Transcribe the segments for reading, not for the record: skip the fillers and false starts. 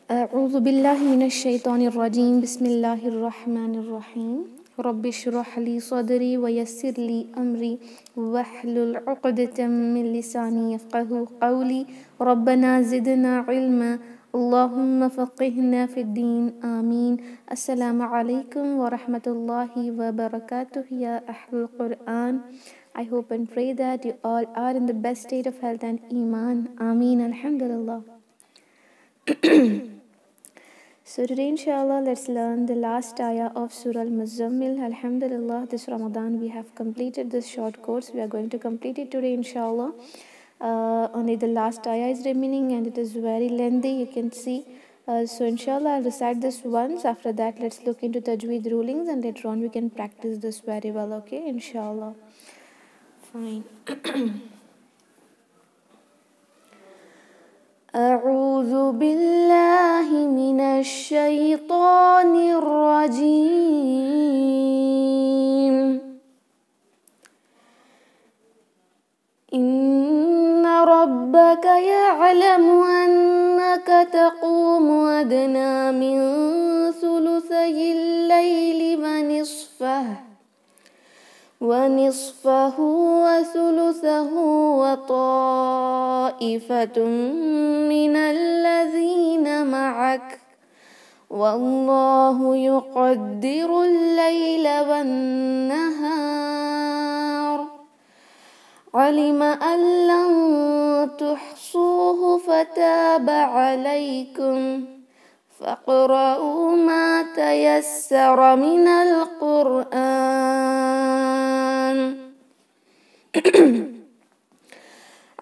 أعوذ بالله من الشيطان الرجيم. بسم الله الرحمن الرحيم. رب اشرح لي صدري ويسر لي أمري واحلل عقدة من لساني يفقه قولي. ربنا زدنا علما اللهم فقهنا في الدين آمين. السلام عليكم ورحمة الله وبركاته يا أهل القرآن. I hope and pray that you all are in the best state of health and iman. Ameen. Alhamdulillah. So today inshallah let's learn the last ayah of Surah Al-Muzammil. Alhamdulillah, this Ramadan we have completed this short course. We are going to complete it today inshallah. Only the last ayah is remaining and it is very lengthy, you can see. So inshallah I'll recite this once. After that let's look into Tajweed rulings and later on we can practice this very well, okay, inshallah. Fine. أعوذ بالله من الشيطان الرجيم. إن ربك يعلم أنك تقوم أدنى من ثلثي الليل ونصفه وثلثه وطائفة من الذين معك والله يقدر الليل والنهار علم أن لن تحصوه فتاب عليكم فاقرؤوا ما تيسر من القرآن.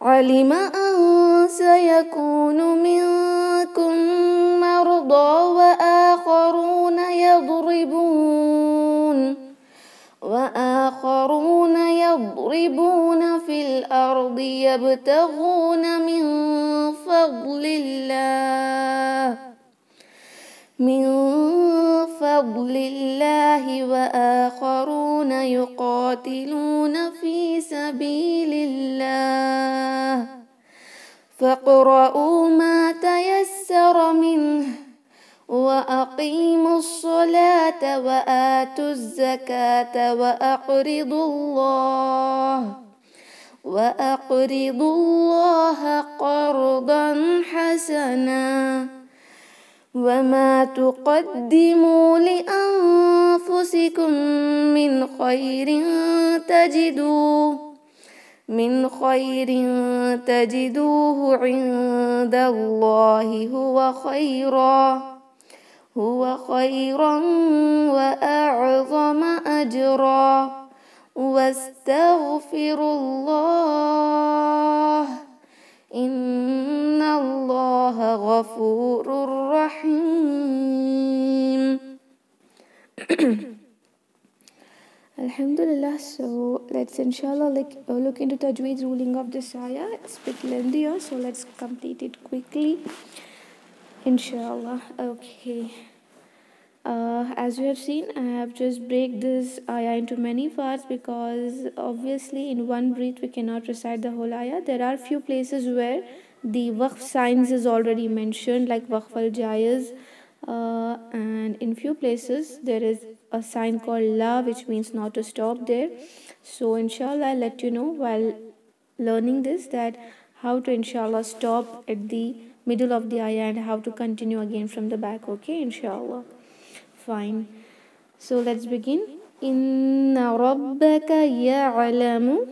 علم أن سيكون منكم مرضى وآخرون يضربون في الأرض يبتغون من فضل الله وآخرون يقاتلون في سبيل الله فاقرؤوا ما تيسر منه وأقيموا الصلاة وآتوا الزكاة وأقرضوا الله قرضا حسنا وما تقدموا لأنفسكم من خير تجدوه عند الله هو خيرا وأعظم أجرا واستغفروا الله إن الله غفور رحيم. Alhamdulillah. So let's inshallah look into Tajweed ruling of this ayah. It's a bit lengthier, so let's complete it quickly inshallah. Okay. As you have seen, I have just break this ayah into many parts because obviously in one breath we cannot recite the whole ayah. There are few places where the waqf signs is already mentioned, like waqf al-jaiz, and in few places there is a sign called la, which means not to stop there. So inshallah I'll let you know while learning this that how to inshallah stop at the middle of the ayah and how to continue again from the back, okay, inshallah. Fine. So let's begin. Inna rabbaka ya'lamu.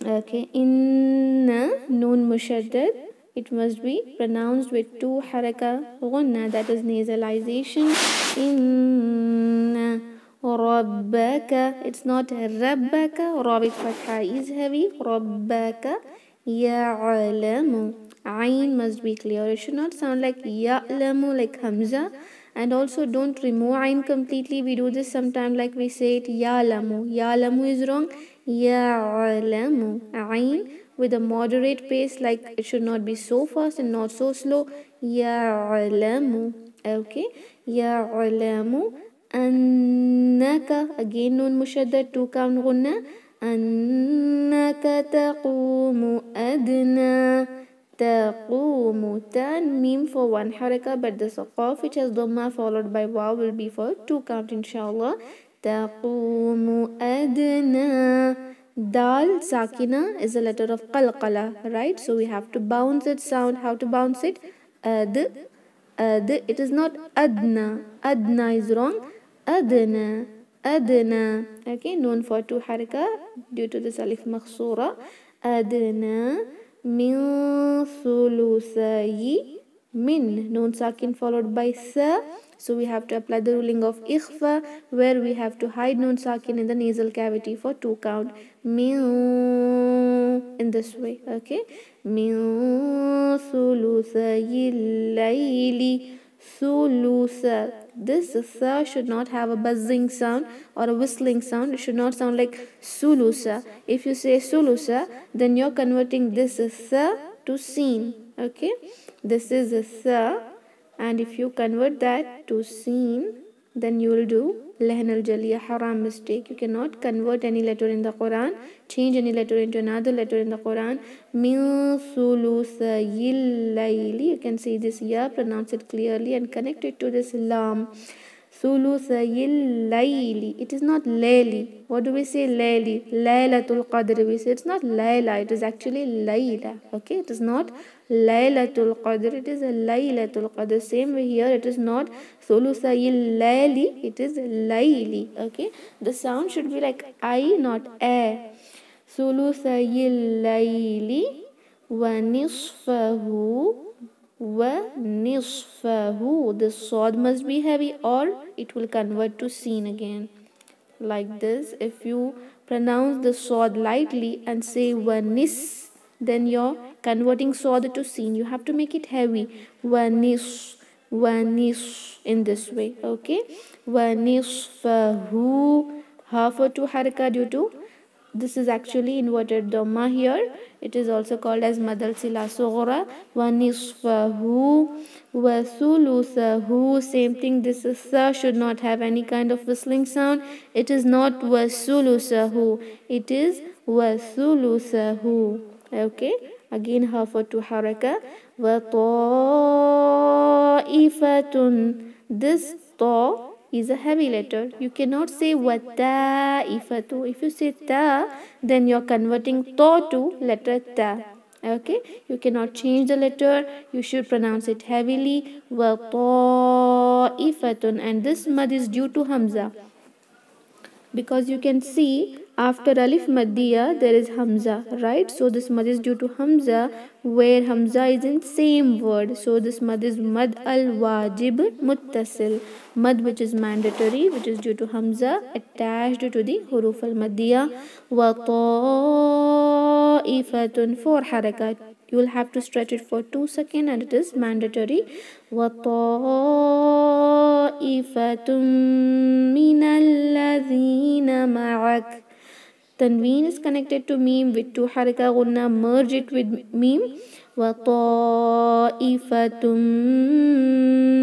Okay, inna noon mushaddad. It must be pronounced with two haraka gunna, that is nasalization. Inna rabbaka. It's not rabbaka. Ra with fatha is heavy. Rabbaka ya'lamu. Ain must be clear. It should not sound like ya'lamu, like hamza. And also don't remove ain completely. We do this sometime, like we say it ya'lamu. Ya'lamu is wrong. Ya'lamu. Ain with a moderate pace, like it should not be so fast and not so slow. Ya'lamu. Okay. Ya'lamu. Annaka. Again noon mushaddad, 2 count gunna. أنك تقوم أدنى taqumu. Ta and mim for one haraka, but the qaf which has dhamma followed by waw will be for 2 count inshallah. Taqumu adna. Dal sakina is a letter of qalqala, right? So we have to bounce its sound. How to bounce it? Ad, ad. It is not adna. Adna is wrong. Adna, adna. Okay, known for 2 haraka due to this alif makhsura. Adna min thulusayi min. Noon sakin followed by sa. So we have to apply the ruling of ikhfa, where we have to hide noon sakin in the nasal cavity for 2 count. Min, in this way. Okay. Min thulusayi layli. Thulusa. This sa should not have a buzzing sound or a whistling sound. It should not sound like sulusa. If you say sulusa, then you're converting this sa to seen. Okay. This is a sa, and if you convert that to seen, then you will do lehn al-jaliya, haram mistake. You cannot convert any letter in the Quran, change any letter into another letter in the Quran. Min sulusayil layli. You can see this ya, pronounce it clearly and connect it to this lam. Sulusayil layli. It is not layli. What do we say? Layli. Laylatul Qadr. We say it's not layla. It is actually layla. Okay. It is not Laylatul Qadr. It is a Laylatul Qadr. Same way here. It is not Sulusayil layli. It is layli. Okay. The sound should be like I, not a. Sulusayil layli wa nisfahu. وَنِصْفَهُ. The sword must be heavy or it will convert to seen again. Like this. If you pronounce the sword lightly and say wanis, then you're converting sword to seen. You have to make it heavy. Wanis, wanis, in this way. Okay. وَنِصْفَهُ. Ha for 2 haraka due to this is actually inverted dhamma here. It is also called as madal sila sughra. Wa nisfahu wa thuluthahu. Same thing. This is sa should not have any kind of whistling sound. It is not wa thuluthahu. It is wa thuluthahu. Okay. Again ha for 2 haraka. Wa ta'ifatun. This ta is a heavy letter. You cannot say wata'ifatu. If you say ta, then you're converting to to letter ta. Okay. You cannot change the letter. You should pronounce it heavily. Wata'ifatun. And this mad is due to hamza. Because you can see after alif maddiya there is hamza, right? So this mad is due to hamza, where hamza is in same word. So this mad is mad al wajib muttasil. Mad which is mandatory, which is due to hamza, attached to the huruf al maddiya. Wa ta'ifatun, 4 harakat. You will have to stretch it for 2 seconds and it is mandatory. Wa ta'ifatun minalladhina ma'ak. Tanween is connected to meme with 2 haraka gunna. Merge it with meme. Wa ta'ifatun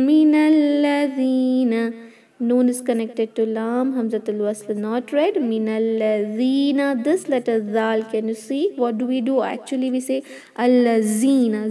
minalladhina. Noon is connected to lam. Hamzatul wasl not read. Minalladhina. This letter zal. Can you see? What do we do? Actually we say allazina.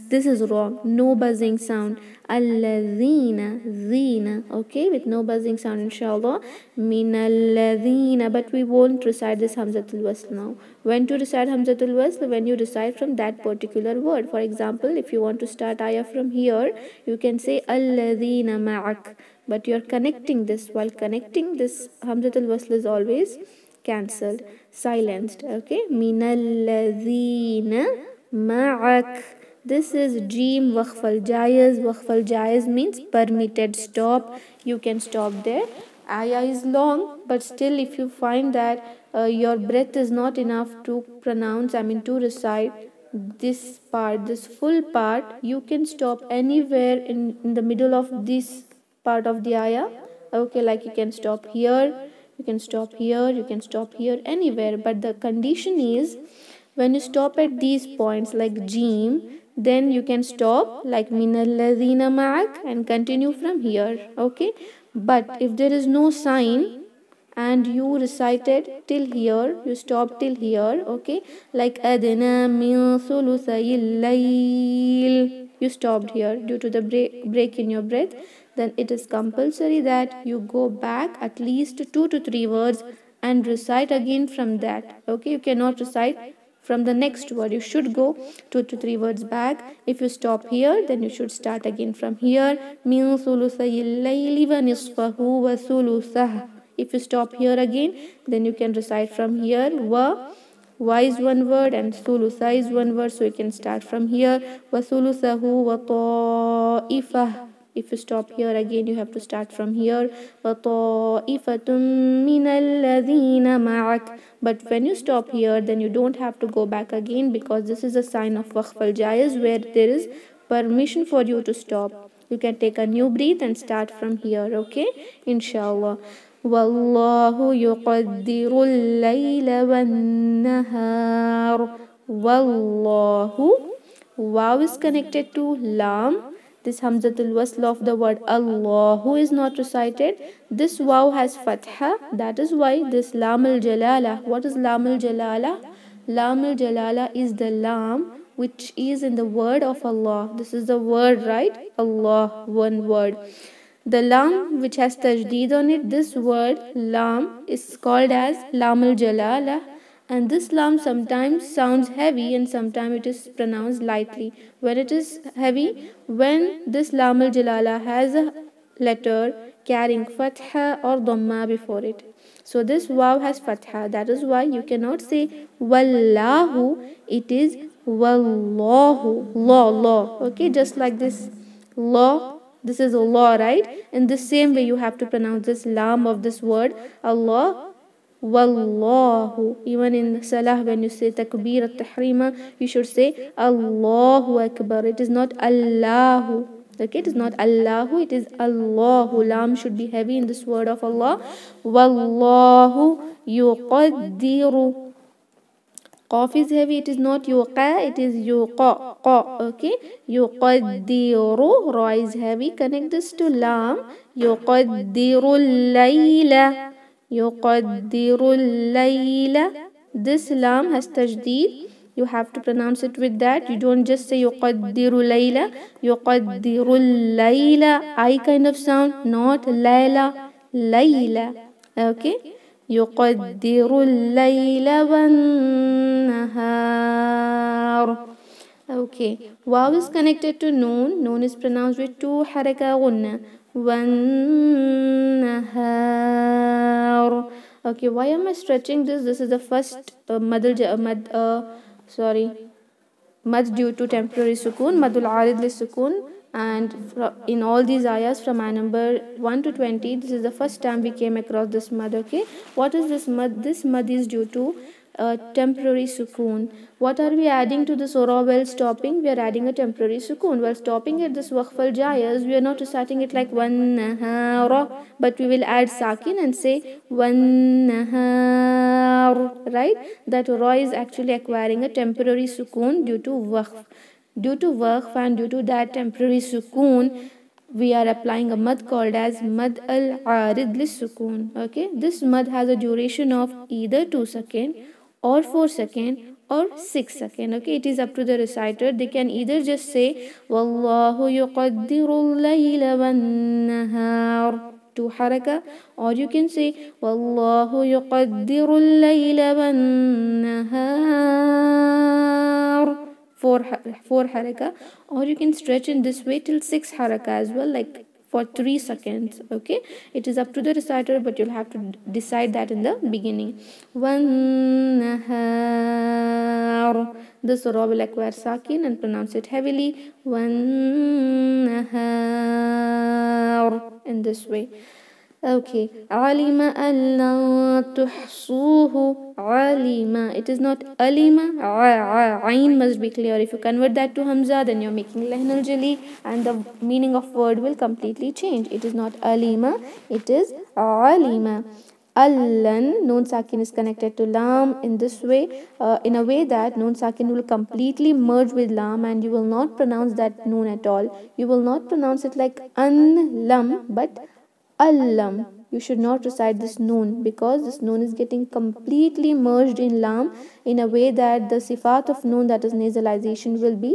This is wrong. No buzzing sound. Allazina. Zina. Okay. With no buzzing sound inshallah. Minalladhina. But we won't recite this Hamzatul wasl now. When to recite Hamzatul wasl? When you recite from that particular word. For example, if you want to start ayah from here, you can say alladhina ma'ak. But you're connecting this. While connecting this, Hamzatul wasl is always cancelled, silenced. Okay. Minalladhina ma'ak. This is Jeem waqfal jayaz. Waqfal jayaz means permitted. Stop. You can stop there. Ayah is long, but still if you find that your breath is not enough to pronounce, to recite this part, this full part, you can stop anywhere in the middle of this part of the ayah. Okay, like you can stop here, you can stop here, you can stop here, anywhere. But the condition is when you stop at these points like Jeem, then you can stop like minalladhina ma'ak and continue from here. Okay. But if there is no sign and you recited till here, you stopped till here, okay, like adna min thulusayil layl, you stopped here due to the break in your breath, then it is compulsory that you go back at least 2 to 3 words and recite again from that. Okay, you cannot recite from the next word, you should go 2 to 3 words back. If you stop here, then you should start again from here. Min thulusayil layli wa nisfahu wa thulusah. If you stop here again, then you can recite from here. Wa is one word and thulutha is one word, so you can start from here. Wa thuluthahu wa ta'ifah. If you stop here again, you have to start from here. Wa ta'ifatum min alladhina ma'ak. But when you stop here, then you don't have to go back again, because this is a sign of waqf al-jaiz, where there is permission for you to stop. You can take a new breath and start from here, okay, inshallah. Wallahu yuqaddirul layla wan nahar. Wallahu, waw is connected to lam. This hamzatul wasl of the word Allahu is not recited. This waw has fatha. That is why this lam al jalala. What is lam al jalala? Lam al jalala is the lam which is in the word of Allah. This is the word, right? Allah, one word. The lam which has tajdeed on it, this word lam is called as lam al jalala, and this lam sometimes sounds heavy and sometimes it is pronounced lightly. When it is heavy, when this lam al jalala has a letter carrying fatha or dhamma before it. So this waw has fatha. That is why you cannot say wallahu. It is wallahu. Law. Okay, just like this. Law. This is Allah, right? In the same way, you have to pronounce this lam of this word Allah. Wallahu. Even in Salah, when you say takbir at-tahrima, you should say Allahu Akbar. It is not Allahu. Okay, it is not Allahu, it is Allahu. Lam should be heavy in this word of Allah. Wallahu yuqaddiru. Qaf is heavy, it is not yuqa, it is yuqa. Okay, yuqaddiru. Ra is heavy, connect this to lam. Yuqaddiru layla. Yuqaddiru layla. This lam has tajdeed. You have to pronounce it with that. You don't just say yuqaddiru layla. Yuqaddiru layla. I kind of sound, not layla. Layla. Okay. يقدر الليل والنهار. Okay, waw is connected to noon. Noon is pronounced with 2 haraka gunna. والنهار. Okay, why am I stretching this? This is the first mad due to temporary sukoon, madul arid li sukoon. And in all these ayahs from ayah number 1 to 20, this is the first time we came across this mad. Okay, what is this mad? This mad is due to temporary sukoon. What are we adding to the surah while stopping? We are adding a temporary sukoon. While stopping at this waqf al-jaiz, we are not reciting it like one nahara, but we will add sakin and say one nahar, right? That ra is actually acquiring a temporary sukoon due to waqf. Due to waqf and due to that temporary sukoon, we are applying a mad called as mad al-arid lis-sukoon. Okay, this mad has a duration of either 2 seconds or 4 seconds or 6 seconds. Okay, it is up to the reciter. They can either just say Wallahu yuqaddirul layla wan nahar, 2 haraka, or you can say Wallahu yuqaddirul layla wan nahar, 4 haraka, or you can stretch in this way till 6 haraka as well, like for 3 seconds. Okay, it is up to the reciter, but you'll have to decide that in the beginning. Wan nahar. The surah will acquire sakin and pronounce it heavily. Wan nahar. In this way. Okay, alima allan tuhsuhu. Alima, it is not alima. Ain must be clear. If you convert that to hamza, then you're making lahn al jali, and the meaning of word will completely change. It is not alima, it is alima. Allan, noon sakin is connected to lam in this way, in a way that noon sakin will completely merge with lam, and you will not pronounce that noon at all. You will not pronounce it like an lam, but allam. you should not recite this noon, because this noon is getting completely merged in lam in a way that the sifat of noon, that is nasalization, will be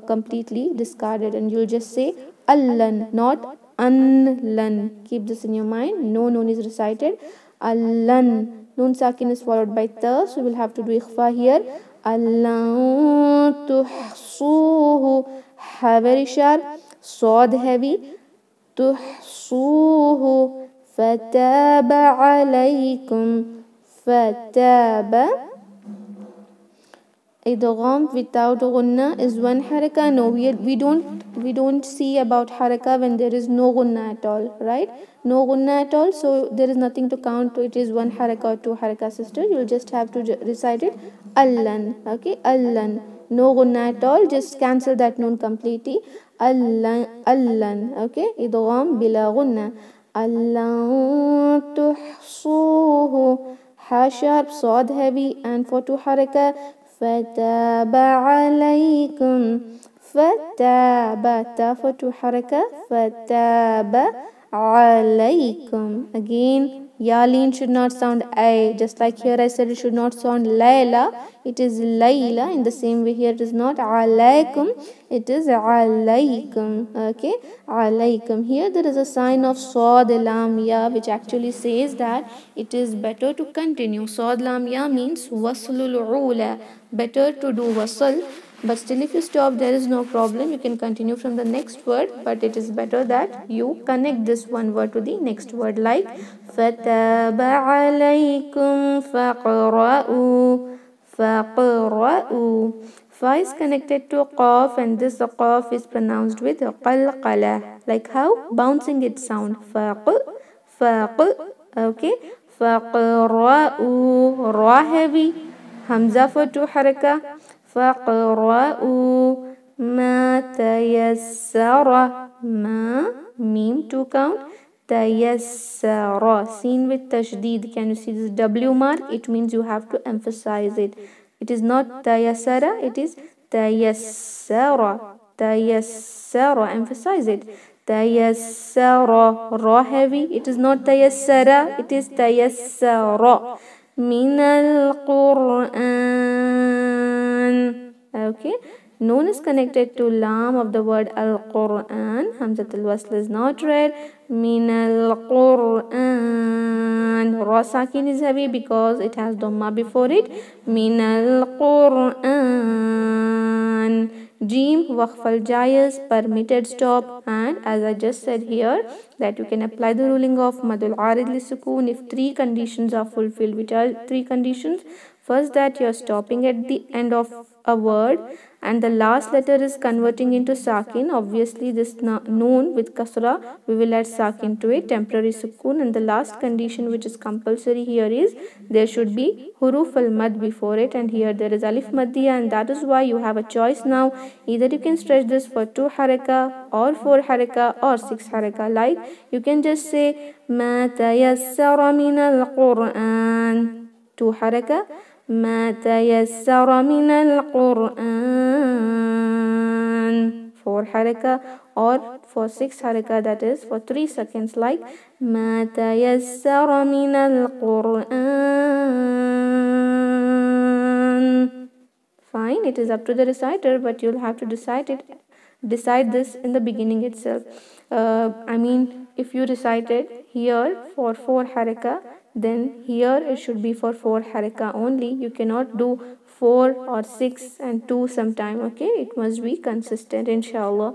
completely discarded, and you'll just say allan, not unlan. Keep this in your mind. No noon is recited. Allan. Noon sakin is followed by ta, so we'll have to do ikhfa here. Allan tuhsuhu, ha very sharp, sod heavy, tuhsuhu, fataba alaykum, fataba. Idgham without gunna is one haraka. No, we don't see about haraka when there is no gunna at all, right? No gunna at all, so there is nothing to count to. It is one haraka or two haraka, sister. You'll just have to recite it allan. Okay, allan. No gunna at all, just cancel that noon completely. Allan, allan. Okay, idgham bila gunna. Allan tuhsuhu, ha sharp, sod heavy, and for two haraka. فتاب عليكم, فتاب, ta for two haraka, فتاب عليكم. Again, Yalin should not sound I. Just like here I said it should not sound Layla. It is Layla. In the same way here it is not Alaykum. It is Alaykum. Okay. Alaykum. Here there is a sign of Sod Lam Ya, which actually says that it is better to continue. Sod Lam Ya means Waslul Ula. Better to do wasl. But still if you stop, there is no problem. You can continue from the next word, but it is better that you connect this one word to the next word, like فَتَابَ عَلَيْكُمْ فَقْرَأُوا, فَقْرَأُوا. Fa is connected to qaf, and this qaf is pronounced with qalqala, like how bouncing its sound. Faq, faq. Okay. فَقْرَأُوا, ra heavy, hamza for two haraka. فَقْرَأُوا مَا تَيَسَّرَ, ma, mim two count, tayassara, seen with tashdid. Can you see this W mark? It means you have to emphasize it. It is not tayassara, it is tayassara, tayassara. Emphasize it. Tayassara, ra heavy. It is not tayassara, it is tayassara. Min al-Qur'an. Okay. Noon is connected to lam of the word al-Qur'an. Hamzatul wasl is not read. Min al-Qur'an. Ra sakin is heavy because it has dhamma before it. Min al-Qur'an. Jim, waqf al-jayz, permitted stop. And as I just said here, that you can apply the ruling of madul arid li sukoon if three conditions are fulfilled. Which are three conditions? First, that you are stopping at the end of a word and the last letter is converting into sakin. Obviously this noon with kasra, we will add sakin to it, temporary sukoon. And the last condition which is compulsory here is there should be huruf al-mad before it, and here there is alif maddiya, and that is why you have a choice now. Either you can stretch this for 2 haraka or 4 haraka or 6 haraka. Like you can just say ma tayassara min al-Qur'an, 2 haraka, ما تيسر من القرآن, 4 haraka, or for 6 haraka, that is for 3 seconds, like ما تيسر من القرآن. Fine, it is up to the reciter, but you'll have to decide this in the beginning itself. I mean, if you recited here for 4 haraka, then here it should be for 4 haraka only. You cannot do 4 or 6 and 2 sometime. Okay, it must be consistent, inshallah.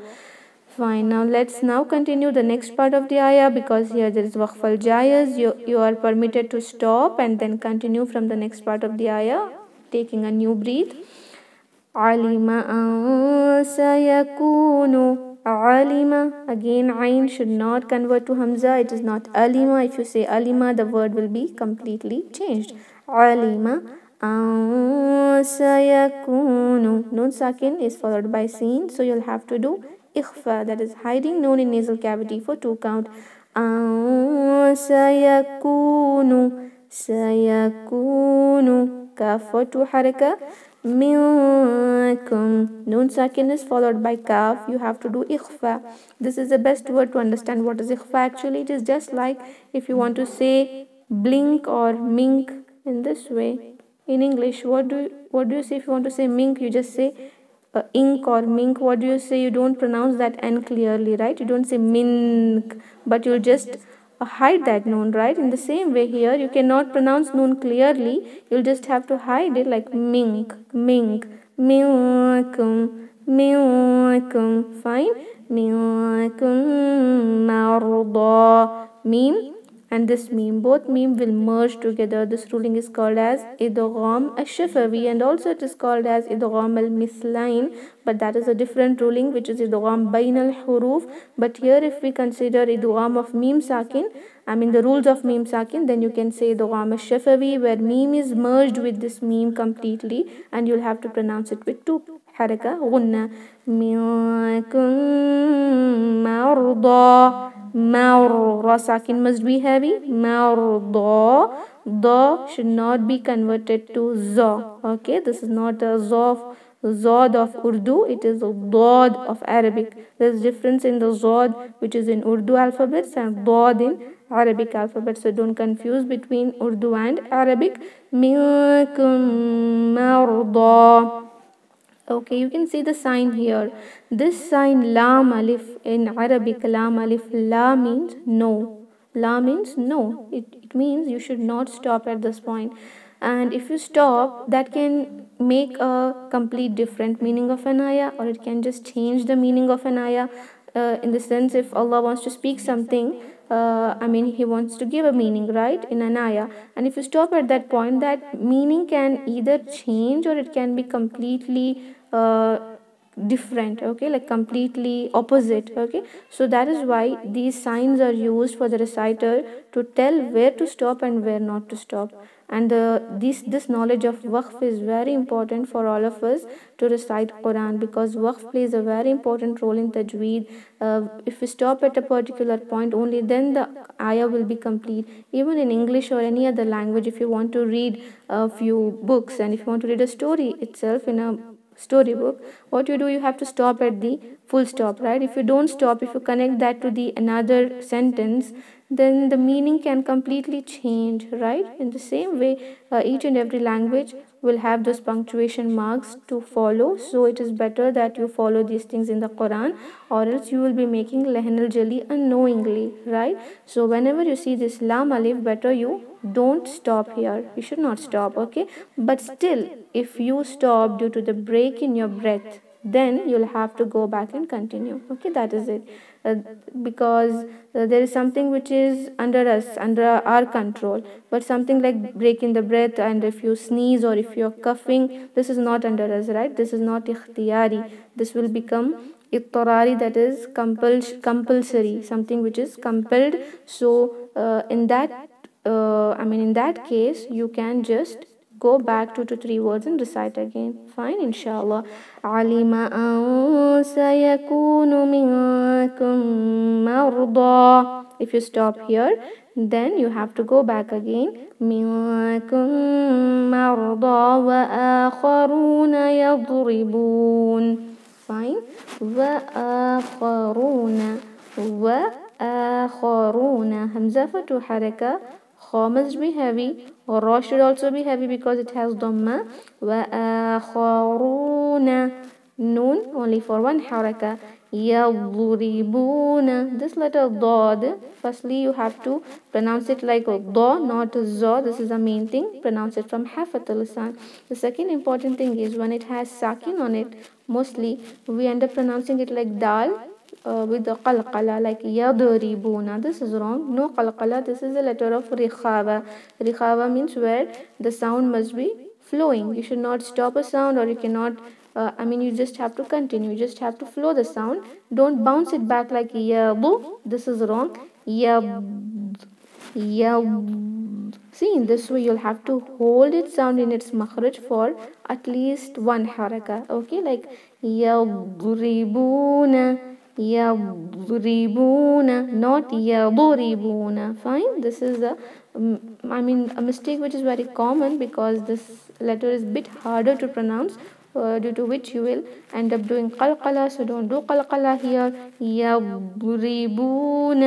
Fine, now let's now continue the next part of the ayah, because here there is waqf al-jayz. You are permitted to stop and then continue from the next part of the ayah, taking a new breath. Alima an sayakunu, alima. Again, ayn should not convert to hamza. It is not alima. If you say alima, the word will be completely changed. Alima an sayakunu. Noon sakin is followed by seen, so you'll have to do ikhfa, that is hiding noon in nasal cavity for 2 count. An sayakunu, sayakunu, kaf for 2 haraka. minkum. Noon sakin is followed by kaf. You have to do ikhfa. This is the best word to understand what is ikhfa. Actually, it is just like if you want to say blink or mink in this way. In English, what do you say if you want to say mink? You just say ink or mink. What do you say? You don't pronounce that n clearly, right? You don't say mink, but you'll just hide that noon, right? In the same way here, you cannot pronounce noon clearly. You'll just have to hide it like mink, mink, minkum, minkum. Fine. Minkum marda. Meme and this meme, both meme will merge together. This ruling is called as idgham al-shafawi, and also it is called as idgham al-mislain, but that is a different ruling, which is idgham bain al-huruf. But here if we consider idgham of meme sakin, I mean the rules of meme sakin, then you can say idgham al-shafawi, where meme is merged with this meme completely, and you'll have to pronounce it with two haraka gunna. Minkum marda. Ra sakin must be heavy. Marda. Da should not be converted to za. Okay, this is not a zod of Urdu, it is a dod of Arabic. There's difference in the zod which is in Urdu alphabets and dod in Arabic alphabet. So don't confuse between Urdu and Arabic. Minkum marda. Okay, you can see the sign here. This sign lam alif in Arabic, lam alif, la means no. La means no. It means you should not stop at this point. And if you stop, that can make a complete different meaning of an ayah, or it can just change the meaning of an ayah. In the sense, if Allah wants to speak something, He wants to give a meaning, right, in an ayah, and if you stop at that point, that meaning can either change or it can be completely different, okay, like completely opposite. Okay, so that is why these signs are used for the reciter to tell where to stop and where not to stop. And this knowledge of waqf is very important for all of us to recite Quran, because waqf plays a very important role in tajweed. If we stop at a particular point, only then the ayah will be complete. Even in English or any other language, if you want to read a few books, and if you want to read a story itself in a storybook, what you do, you have to stop at the full stop, right? If you don't stop, if you connect that to the another sentence, then the meaning can completely change, right? In the same way, each and every language will have those punctuation marks to follow, so it is better that you follow these things in the Quran, or else you will be making lehn al jali unknowingly, right? So whenever you see this lam alif, better you don't stop here. You should not stop, okay? But still, if you stop due to the break in your breath, then you'll have to go back and continue. Okay, that is it. Because there is something which is under us, under our control, but something like break in the breath, and if you sneeze or if you're coughing, this is not under us, right? This is not ikhtiyari. This will become ittarari, that is compulsory, something which is compelled. So in that case, you can just go back 2 to 3 words and recite again. Fine, inshallah. Alima an sayakunu minkum marda. If you stop here, then you have to go back again. Minkum marda wa akharuna yadribun. Fine. Wa akharuna. Wa akharuna. Hamza for 2 haraka. Kha must be heavy. Ra should also be heavy because it has dhamma. Wa akharuna. Noon only for 1 haraka. Yadribuna. This letter dad, firstly you have to pronounce it like da, not za. This is the main thing. Pronounce it from hafat al-lisan. The second important thing is when it has sakin on it, mostly we end up pronouncing it like dal. With the qalqala, like yadribuna. This is wrong. No qalqala. This is a letter of rikhava. Rikhava means where the sound must be flowing. You should not stop a sound, or you cannot. You just have to continue. You just have to flow the sound. Don't bounce it back like yabu. This is wrong. Yab. See, in this way you'll have to hold its sound in its makhraj for at least 1 haraka. Okay, like yadribuna. يضربون, not يضربون. Fine. This is a mistake which is very common because this letter is bit harder to pronounce, due to which you will end up doing qalqala. So don't do qalqala here. يضربون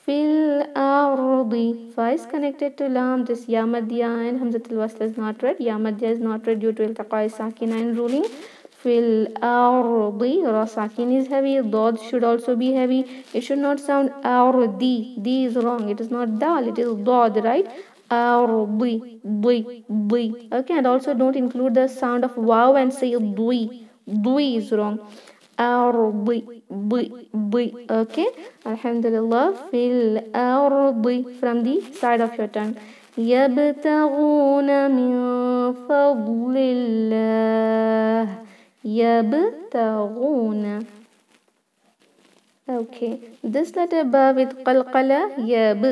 fil ardi. Fa is connected to lam. This ya madya and hamzatul wasl is not read. Ya madya is not read due to iltaqai sakina and ruling. Fil ardi. Ra sakin is heavy. Dod should also be heavy. It should not sound ardi. D is wrong. It is not dal. It is dod, right? Ardi. Di. Di. Okay, and also don't include the sound of wow and say dui. Dui is wrong. Ardi. Di. Okay. Alhamdulillah. Fil ardi. From the side of your tongue. يبتغون من فضل الله. يبتغون. Okay, this letter ba with qalqala, yab,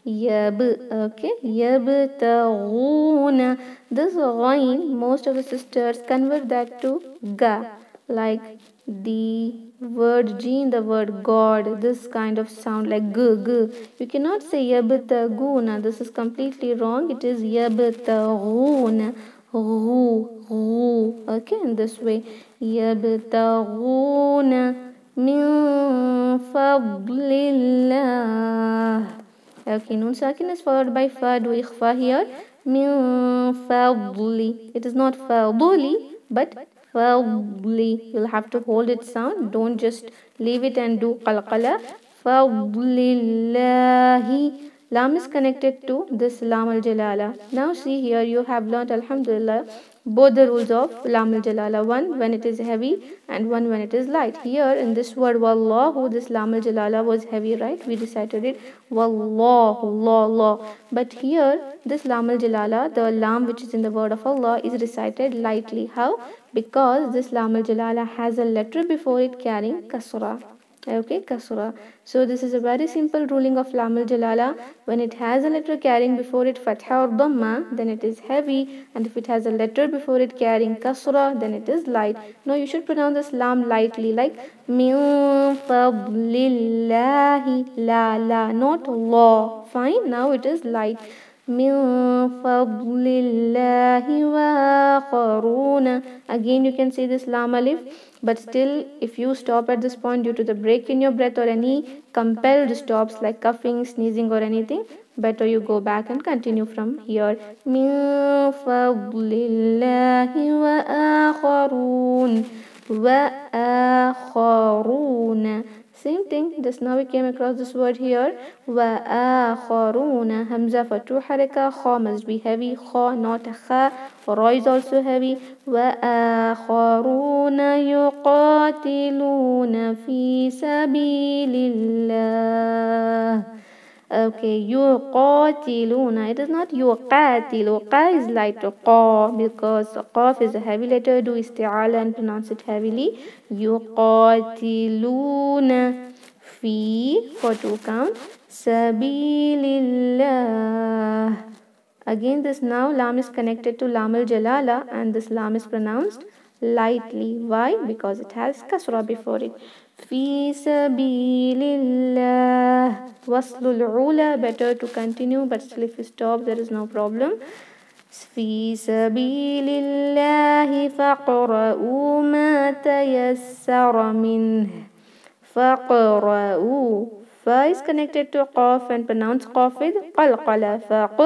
yab. Okay, yabtaghuna. This ghain, most of the sisters convert that to ga, like the word G in the word God. This kind of sound like g, g. You cannot say yabtaghuna. This is completely wrong. It is yabtaghuna. Okay, in this way. يبتغون من فضل الله. Okay, nun sakin is followed by fa. Do ikhfa here. من فضل. It is not fadli, but fadli. You'll have to hold its sound. Don't just leave it and do qalqala. Fadlillahi. Lam is connected to this Lam al Jalala. Now see here, you have learnt, Alhamdulillah, both the rules of Lam al Jalala. One when it is heavy and one when it is light. Here in this word Wallahu, this Lam al Jalala was heavy, right? We recited it Wallahu, Allah. But here, this Lam al Jalala, the Lam which is in the word of Allah, is recited lightly. How? Because this Lam al Jalala has a letter before it carrying kasra. Okay, kasra. So this is a very simple ruling of Lam al Jalala. When it has a letter carrying before it fatha or dhamma, then it is heavy, and if it has a letter before it carrying kasra, then it is light. Now you should pronounce this lam lightly, like min fadlillahi, la la, not la. Fine. Now it is light. من فضل الله وآخرون. Again you can say this lam alif, but still if you stop at this point due to the break in your breath or any compelled stops like coughing, sneezing or anything, better you go back and continue from here. من فضل الله وآخرون. وآخرون. Same thing. Just now we came across this word here. وآخرون. Hamza for two haraka. Kha must be heavy. Kha, not kha. Ra is also heavy. وآخرون يقاتلون في سبيل الله. Okay, yuqatiluna. It is not yuqatilu. Qa is light to qa because qaf is a heavy letter. Do isti'ala and pronounce it heavily. Yuqatiluna fi for two count. Sabilillah. Again, this now lam is connected to lam al jalala, and this lam is pronounced lightly. Why? Because it has kasra before it. Fi sabilillah. Waslul ula, better to continue, but still if you stop there is no problem. Fi sabilillahi faqra'u ma tayassara minh. Faqra'u. Fa is connected to qaf and pronounce qaf with qalqala. Faq.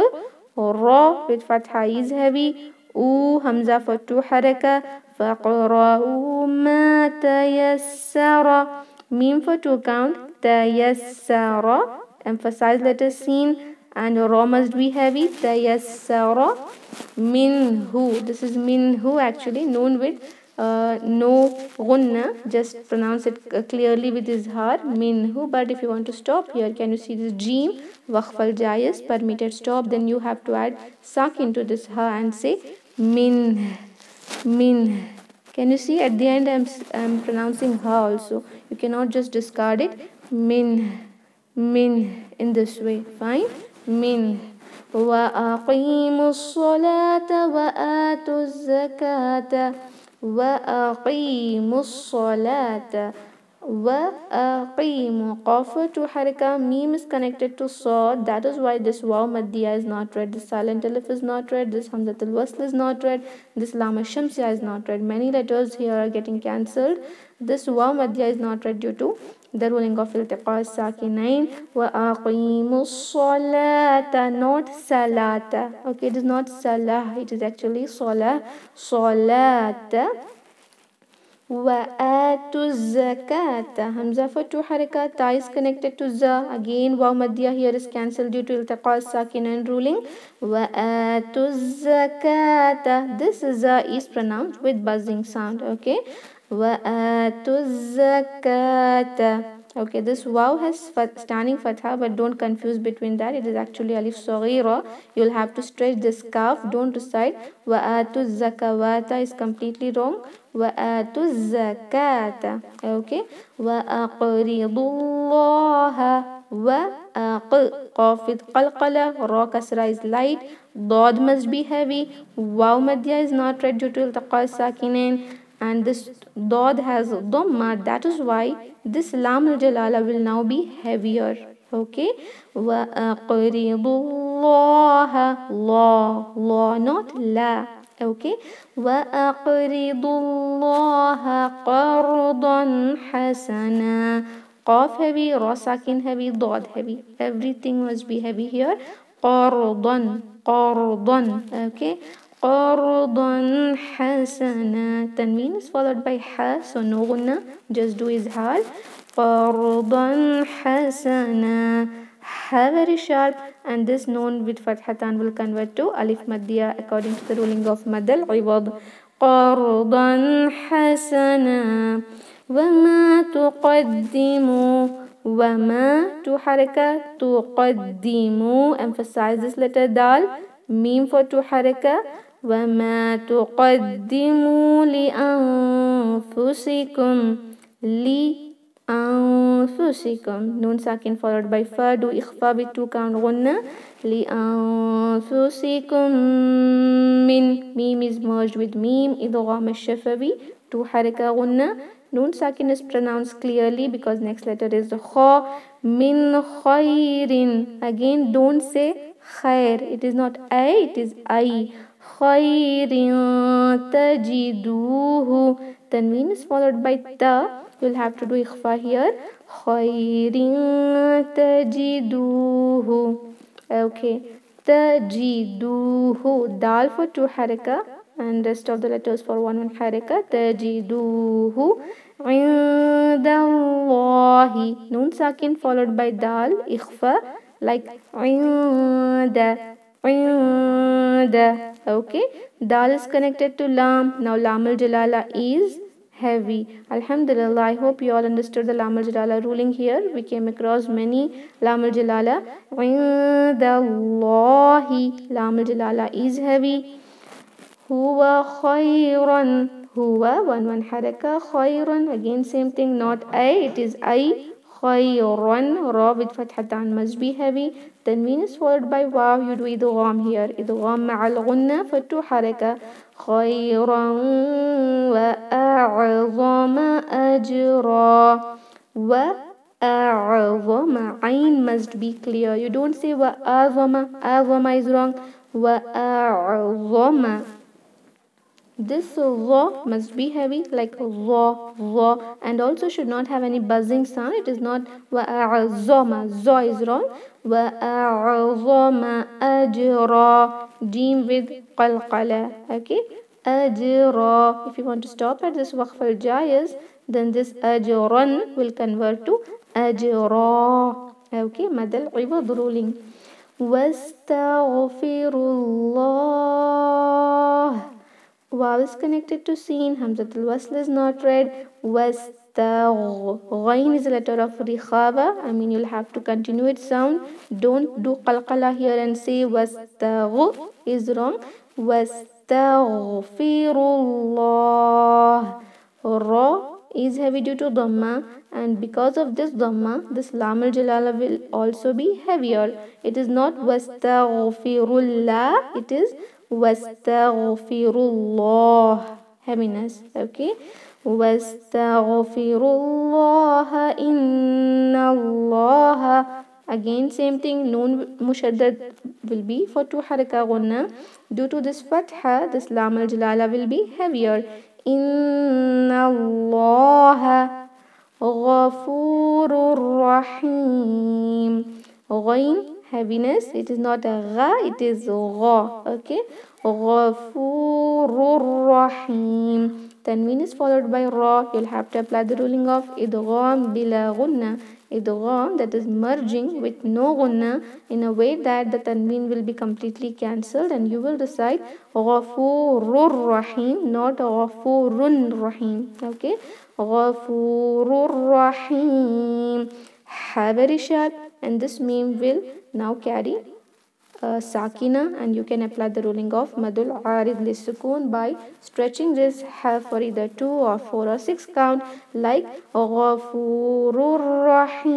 Ra with fatha is heavy. U hamza for two haraka. Faqra'u ma tayassara. Mim for two count. Tayassara. Emphasize letter seen, and ra must be heavy. Tayassara minhu. This is minhu actually. Noon with no gunna. Just pronounce it clearly with izhar. Minhu. But if you want to stop here, can you see this jeem? Waqf al jayz, permitted stop. Then you have to add sakin to this ha and say min. Min. Can you see at the end I'm pronouncing ha also. You cannot just discard it. Min. Min. In this way. Fine. Min. وأقيموا الصلاة وآتوا الزكاة. وأقيموا الصلاة. وأقيموا. Qaf to haraka. Mim is connected to Sad. That is why this Waw Maddiya is not read. This silent alif is not read. This Hamzatul Wasl is not read. This Lam Shamsiya is not read. Many letters here are getting cancelled. This Waw Maddiya is not read due to the ruling of iltiqa sakinain. وأقيموا الصلاة, not salata. Okay, it is not salah. It is actually salah. Salata. وآتوا الزكاة. Hamza for two harakat. Ta is connected to za. Again, waw maddiya here is cancelled due to iltiqa sakinain ruling. وآتوا الزكاة. This za is pronounced with buzzing sound. Okay. وآتوا الزكاة. Okay, this waw has standing fatha, but don't confuse between that. It is actually alif saghira. You'll have to stretch this kaf. Don't recite. وآتوا الزكوات is completely wrong. وآتوا الزكاة. Okay. وأقرضوا الله. Qaf with qalqala. Ra kasra is light. Dad must be heavy. Waw madya is not read due to iltiqa sakinain. And this dad has dhamma. That is why this lam al jalala will now be heavier. Okay. وأقرضوا الله. La, la, not la. Okay. وأقرضوا الله قرضا حسنا. Qaf heavy, ra sakin heavy, dad heavy. Everything must be heavy here. قرضا, قرضا. Okay. قرضا حسنا. Tanween is followed by ha, so no gunna, just do izhar. قرضا حسنا. Ha very sharp, and this noon with fathatan will convert to alif maddiya according to the ruling of madal iwad. قرضا حسنا. وما تقدموا. وما to haraka. تقدموا. Emphasize this letter dal. Mim for to haraka. وما تقدموا لأنفسكم. لأنفسكم. Noon sakin followed by fa. Do ikhfa with 2 count gunna. لأنفسكم min. Mim is merged with mim. idgham al-shafawi. 2 haraka gunna. Noon sakin is pronounced clearly because next letter is the kha. Min khairin. Again, don't say khair. It is not a, it is I. Khairin tajiduhu. Tanween is followed by ta. You'll have to do ikhfa here. Khairin tajiduhu. Okay. Tajiduhu. Dal for 2 haraka. And rest of the letters for 1 haraka. Tajiduhu indallahi. Noon sakin followed by dal, ikhfa, like inda, inda. Okay. Dal is connected to lam. Now lam al jalala is heavy. Alhamdulillah, I hope you all understood the lam al jalala ruling here. We came across many lam al jalala. Indallahi. Lam al jalala is heavy. Huwa khayran. Huwa, 1 haraka. Khayran, again same thing, not I, it is I. Khayran. Ra with fathatan must be heavy. Tanween is followed by waw. You do idgham here. Idgham ma'al gunna for 2 haraka. Khayran wa a'zama ajra. Wa a'zama. Ain must be clear. You don't say wa a'zama. A'zama is wrong. Wa a'zama. This za must be heavy like za, za, and also should not have any buzzing sound. It is not wa'azama. Za is wrong. Wa'azama ajra. Deem with qalqala. Okay. Ajra. If you want to stop at this waqf al jayz, then this ajran will convert to ajra. Okay. Madal iwad ruling. Wastaghfirullah. Waw is connected to seen. Hamzatul wasl is not read. Wastagh. Ghain is a letter of rikhaba. I mean, you'll have to continue its sound. Don't do qalqala here and say wastagh is wrong. Wastaghfirullah. Ra is heavy due to dhamma, and because of this dhamma, this lam al jalala will also be heavier. It is not wastaghfirullah. It is wastaghfirullah. Heaviness. Okay. Wastaghfirullah innallaha. Again same thing, noon mushaddad will be for 2 haraka gunna. Due to this fatha, this lam al jalala will be heavier. Innallaha Ghafurur Rahim. Ghain, heaviness. It is not a gha, it is gha. Okay. Ghafurur Rahim. Tanween is followed by ra. You'll have to apply the ruling of idgham bila gunna. Idgham, that is merging with no gunna, in a way that the tanween will be completely cancelled, and you will recite Ghafurur Rahim, not Ghafurun Rahim. Okay. Ghafurur Rahim. Ha very sharp, and this meme will now carry sakina, and you can apply the ruling of madul arid lisukun by stretching this ha for either 2 or 4 or 6 count, like Ghafurur Rahim.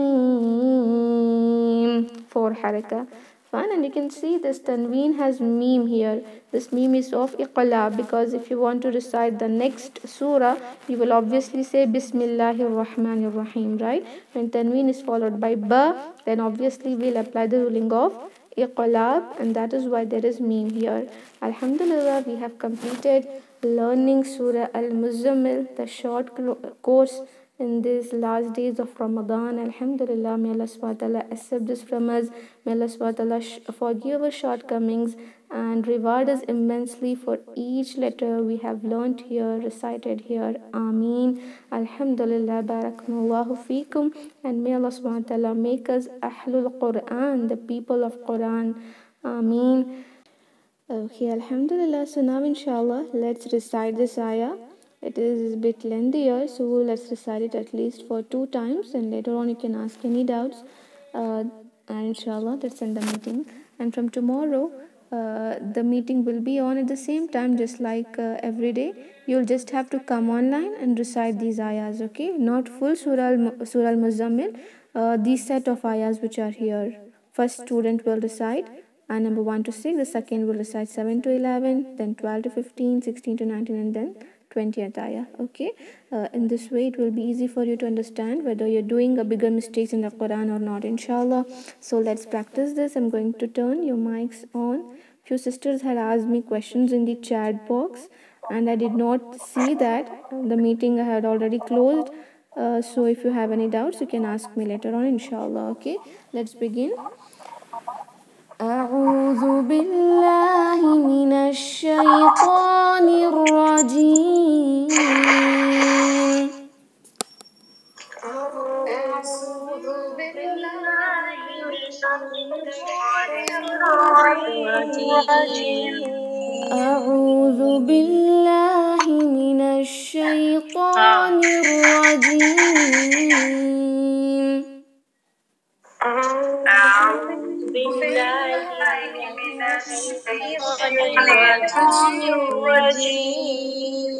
4 haraka. Fine, and you can see this tanween has meme here. This meme is of iqlab, because if you want to recite the next surah, you will obviously say Bismillahir Rahmanir Rahim, right? When tanween is followed by ba, then obviously we'll apply the ruling of iqlab, and that is why there is meme here. Alhamdulillah, we have completed learning Surah Al-Muzammil, the short course in these last days of Ramadan. Alhamdulillah, may Allah subhanahu wa ta'ala accept this from us. May Allah subhanahu wa ta'ala forgive our shortcomings and reward us immensely for each letter we have learnt here, recited here. Ameen. Alhamdulillah, barakallahu feekum, and may Allah subhanahu wa ta'ala make us Ahlul Quran, the people of Quran. Ameen. Okay, Alhamdulillah. So now inshallah, let's recite this ayah. It is a bit lengthier, so let's recite it at least for 2 times, and later on you can ask any doubts. And inshallah, let's end the meeting. And from tomorrow, the meeting will be on at the same time, just like every day. You'll just have to come online and recite these ayahs, okay? Not full Surah Al-Muzammil. These set of ayahs which are here. First student will recite and number 1 to 6. The second will recite 7 to 11, then 12 to 15, 16 to 19, and then 20th ayah. Okay. In this way, it will be easy for you to understand whether you're doing a bigger mistakes in the Quran or not, inshallah. So let's practice this. I'm going to turn your mics on. Few sisters had asked me questions in the chat box, and I did not see that. The meeting I had already closed. So if you have any doubts, you can ask me later on, inshallah. Okay. Let's begin. أعوذ بالله من الشيطان الرجيم. أعوذ بالله من الشيطان الرجيم. أعوذ بالله من الشيطان الرجيم. أعوذ بالله من الشيطان الرجيم.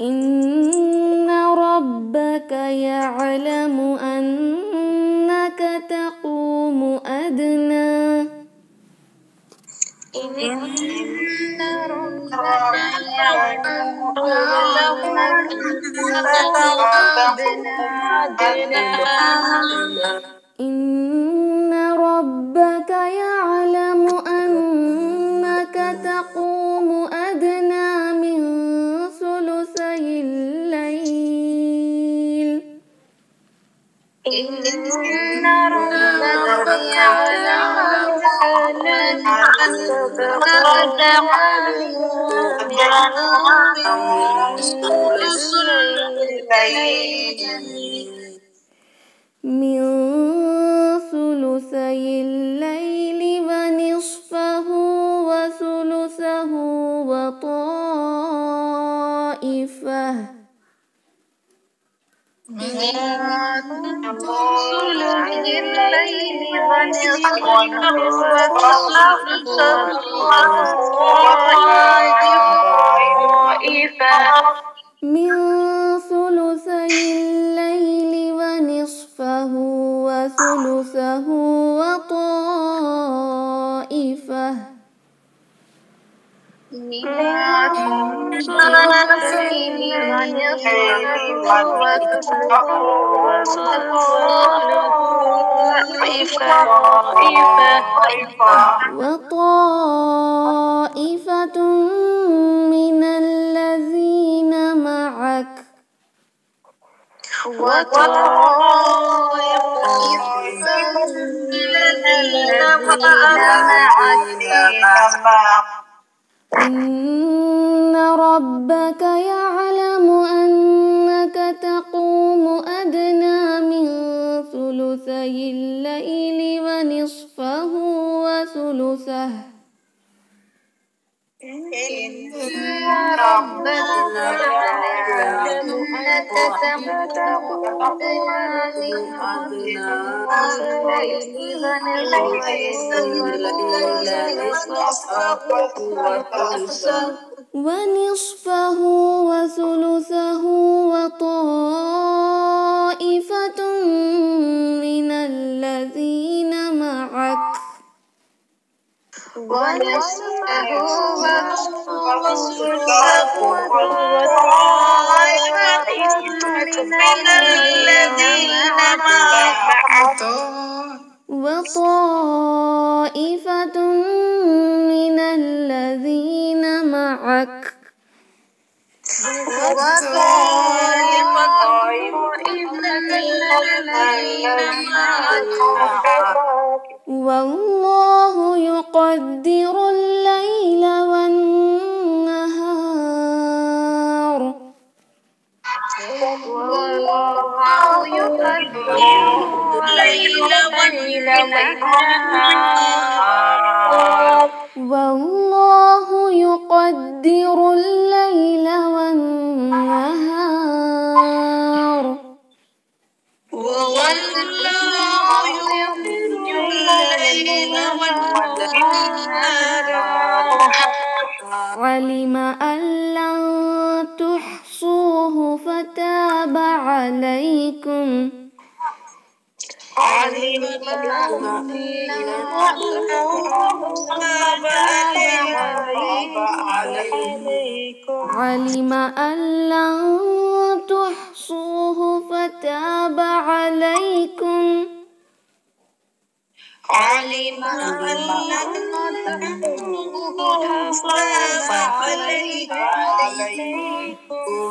إن ربك يعلم أنك تقوم أدنى. إن ربك يعلم أنك تقوم أدنى. إن ربك يعلم أنك تقوم أدنى من ثلثي الليل. إن ربك يعلم أنك تقوم من ثلثي الليل ونصفه وثلثه وطائفة. من ثلثي الليل ونصفه وثلثه وطائفة. من ثلثي الليل ونصفه وثلثه وطائفة. من وطائفة من الذين معك إن ربك يعلم أنك تقوم أدنى من ثلثي الليل ونصفه وثلثه ونصفه وثلثه وطائفة من الذين معك وطائفة من الذين معك والله يقدر الليل والنهار والله يقدر الليل والنهار علم أن لن تحصوه فتاب عليكم علم أن لن تحصوه فتاب عليكم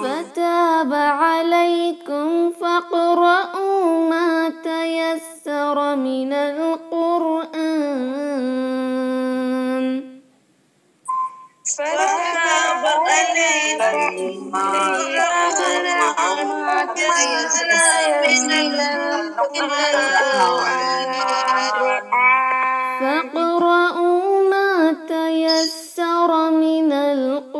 فتاب عليكم فاقرؤوا ما تيسر من القرآن فاقرؤوا ما تيسر من القرآن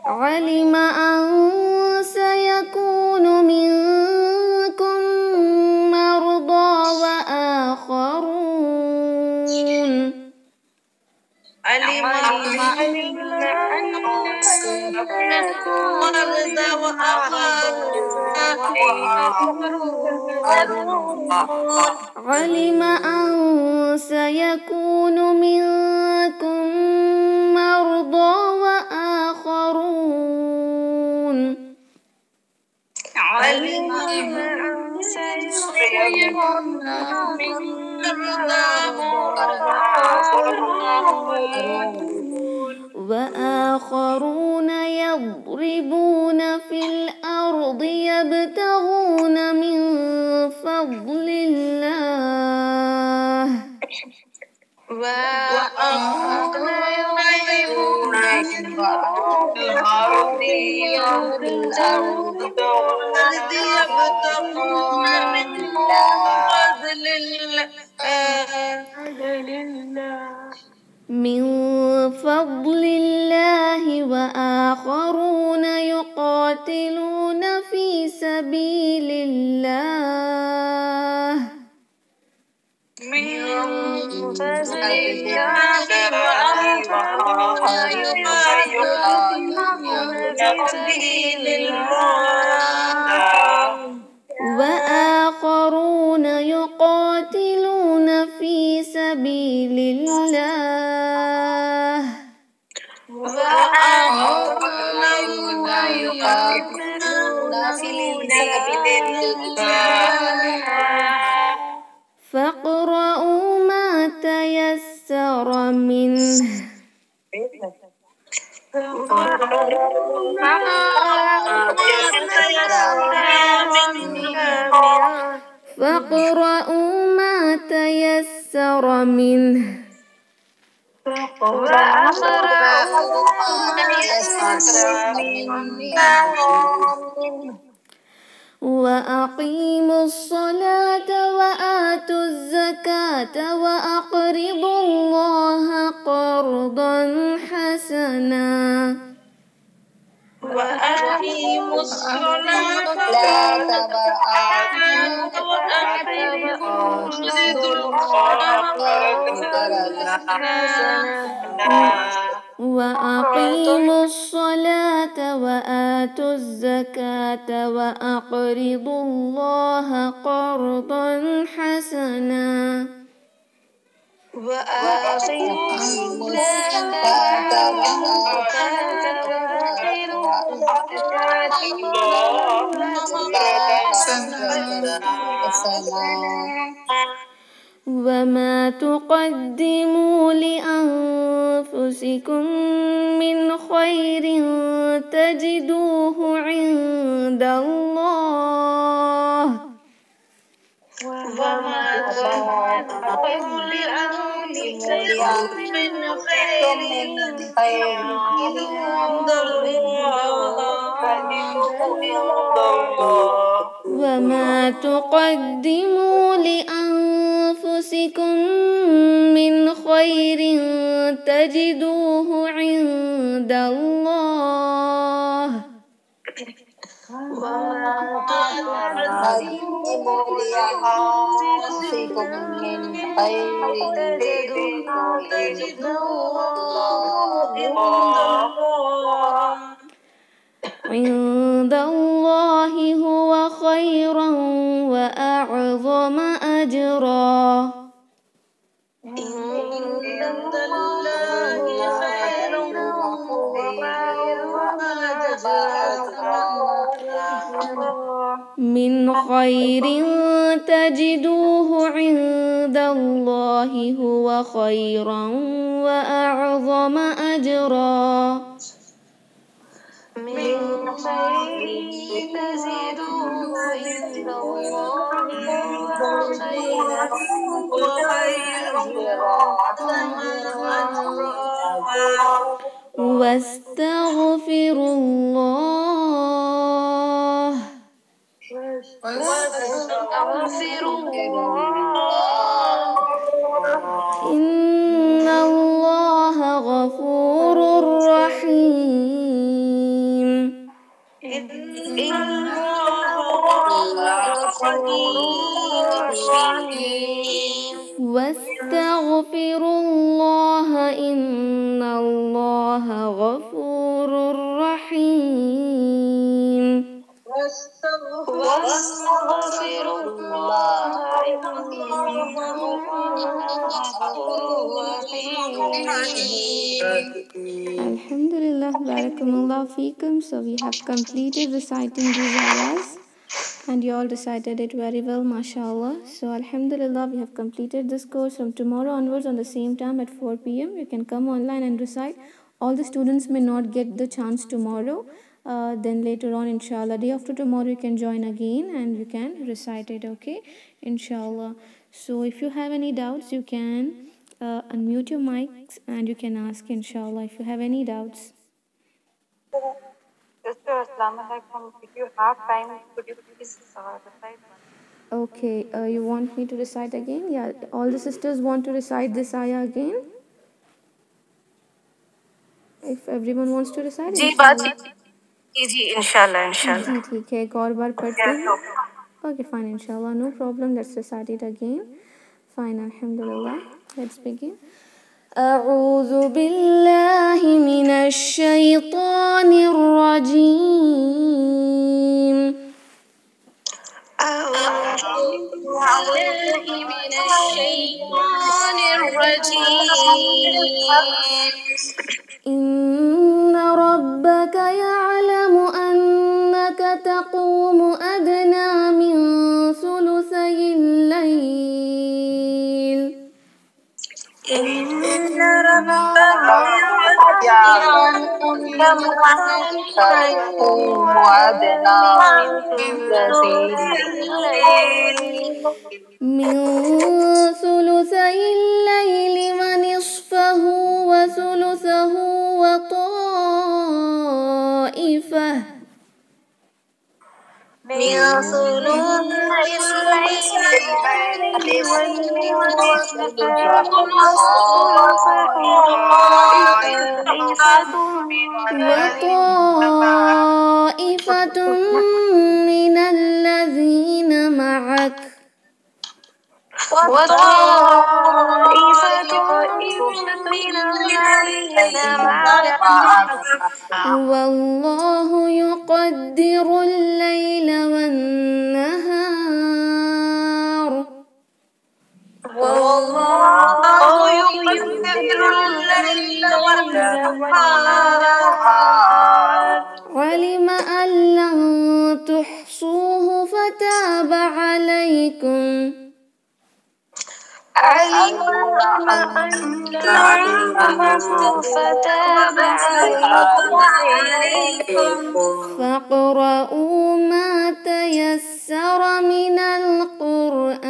علم أن سيكون منكم مرضى وآخرون علم أن سيكون منكم مرضى وآخرون وآخرون يضربون في الأرض يبتغون من فضل الله من فضل الله وآخرون يقاتلون في سبيل الله سبيل الله وآخرون يقاتلون في سبيل الله وآخرون يقاتلون في سبيل الله فاقرؤوا ما تيسر منه فاقرؤوا ما تيسر منه وأقيموا الصلاة وآتوا الزكاة وأقرضوا الله قرضا حسنا وأقيموا الصلاة وأقرضوا الله قرضا حسنا وأقيموا الصلاة وآتوا الزكاة وأقرضوا الله قرضا حسنا وأقيموا الصلاة وآتوا وما تقدموا لأنفسكم من خير تجدوه عند الله وما تقدموا لأنفسكم من خير عند الله وما تقدموا لأنفسكم من خير تجدوه عند الله وما تقدموا لأنفسكم من خير تجدوه عند الله هو خيرا وأعظم أجرا عند الله خير من خير تجدوه عند الله هو خيرا وأعظم أجرا من خير تجدوه عند الله خيرا واستغفروا الله إن الله غفور رحيم واستغفروا الله إن الله غفور رحيم واستغفروا الله إن الله غفور رحيم. Alhamdulillah, barakallah feekum. So we have completed reciting these ayahs and you all recited it very well, mashallah. So alhamdulillah, we have completed this course. From tomorrow onwards on the same time at 4 p.m. you can come online and recite. All the students may not get the chance tomorrow. Then later on, inshallah, day after tomorrow you can join again and you can recite it, okay, inshallah. So if you have any doubts, you can unmute your mics and you can ask, inshallah, if you have any doubts. Sister, Assalamu alaikum. If you have time, could you please recite one? Okay, you want me to recite again? Yeah, all the sisters want to recite this ayah again. If everyone wants to recite, जी इंशाल्लाह जी ठीक है, एक और बार पढ़ते हैं. Okay, fine, inshallah, no problem. Let's recite it again. Fine, alhamdulillah. Let's begin. أعوذ بالله من الشيطان الرجيم. أعوذ بالله من الشيطان الرجيم. إن ربك يعلم أنك تقوم أدنى من ثلثي الليل. إن ربك يعلم أنك تقوم أدنى من ثلثي الليل ثلثي الليل ونصفه وثلثه وطائفة من ثلثي الليل وثلثه وطائفة من الذين معك والله يقدر الليل والنهار والله يقدر الليل والنهار علم أن لن تحصوه فتاب عليكم علم أن فتاب عليكم فاقرؤوا ما تيسر من القرآن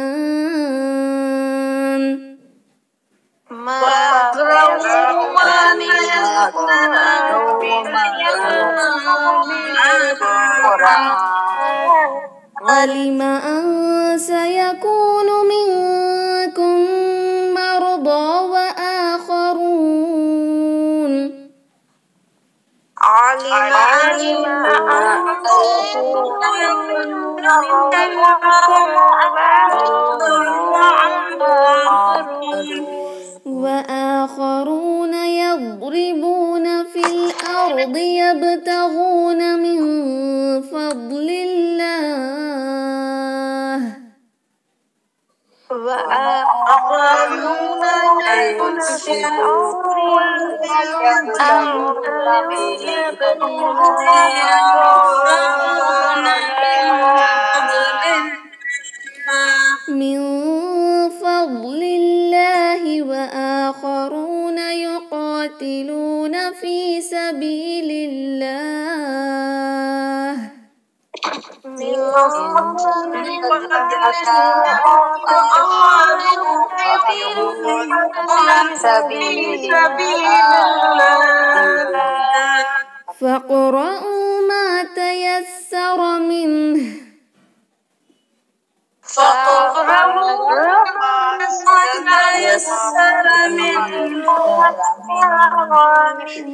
علم أن سيكون منكم مرضى وآخرون وآخرون يضربون في الأرض يبتغون من فضل الله وآخرون من فضل الله وآخرون يقاتلون في سبيل الله فاقرؤوا ما تيسر منه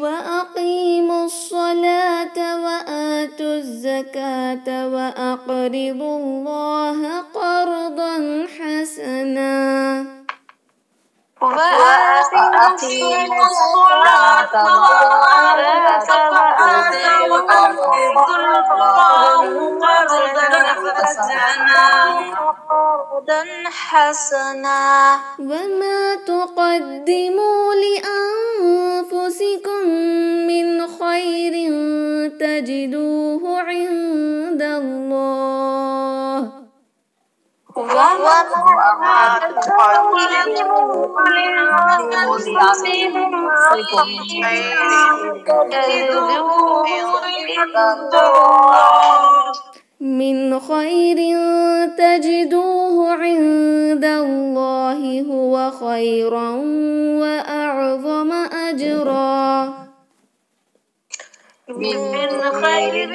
وأقيموا الصلاة وآتوا الزكاة وأقرضوا الله قرضا حسنا وأقيموا الصلاة وآتوا الله قرضا حسنا وما تقدموا لأنفسكم من خير تجدوه عند الله وما تقدموا لأنفسكم من خير تجدوه عند الله هو خيرا وأعظم أجرا من خير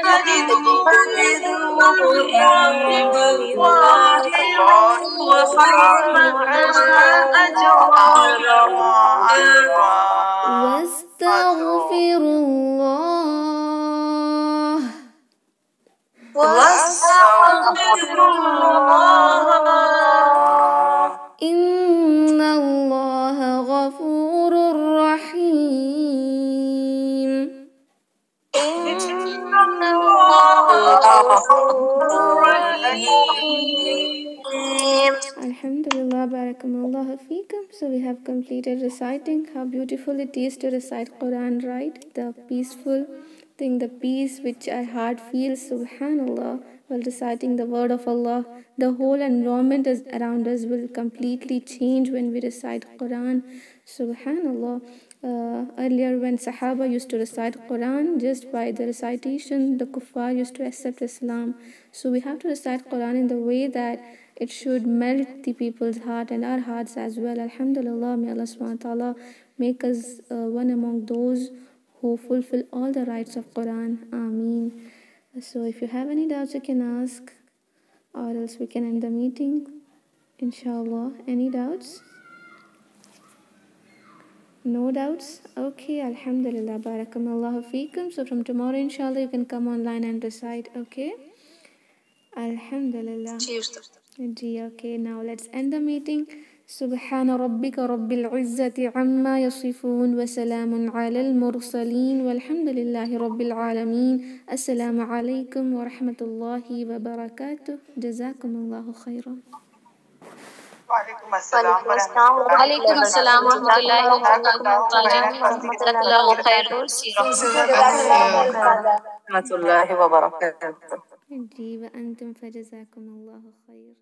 تجدوه عند الله واستغفروا الله إن الله غفور So we have completed reciting. How beautiful it is to recite Quran, right? The peaceful thing, the peace which our heart feels, subhanallah, while reciting the word of Allah. The whole environment around us will completely change when we recite Quran, subhanallah. Earlier when Sahaba used to recite Quran, just by the recitation, the kuffar used to accept Islam. So we have to recite Quran in the way that it should melt the people's heart and our hearts as well. Alhamdulillah, may Allah subhanahu wa ta'ala make us one among those who fulfill all the rights of Quran. Ameen. So if you have any doubts, you can ask, or else we can end the meeting. Inshallah. Any doubts? No doubts? Okay, Alhamdulillah, Barakallahu feekum. So from tomorrow, inshallah, you can come online and recite, okay? Alhamdulillah. Okay, now let's end the meeting. سبحان ربك رب العزة عما يصفون وسلام على المرسلين والحمد لله رب العالمين. السلام عليكم ورحمة الله وبركاته. جزاكم الله خيرا. وعليكم السلام وعليكم السلام ورحمة الله وبركاته. جزاك الله خير. ورحمة الله وبركاته. جي وأنتم فجزاكم الله خير.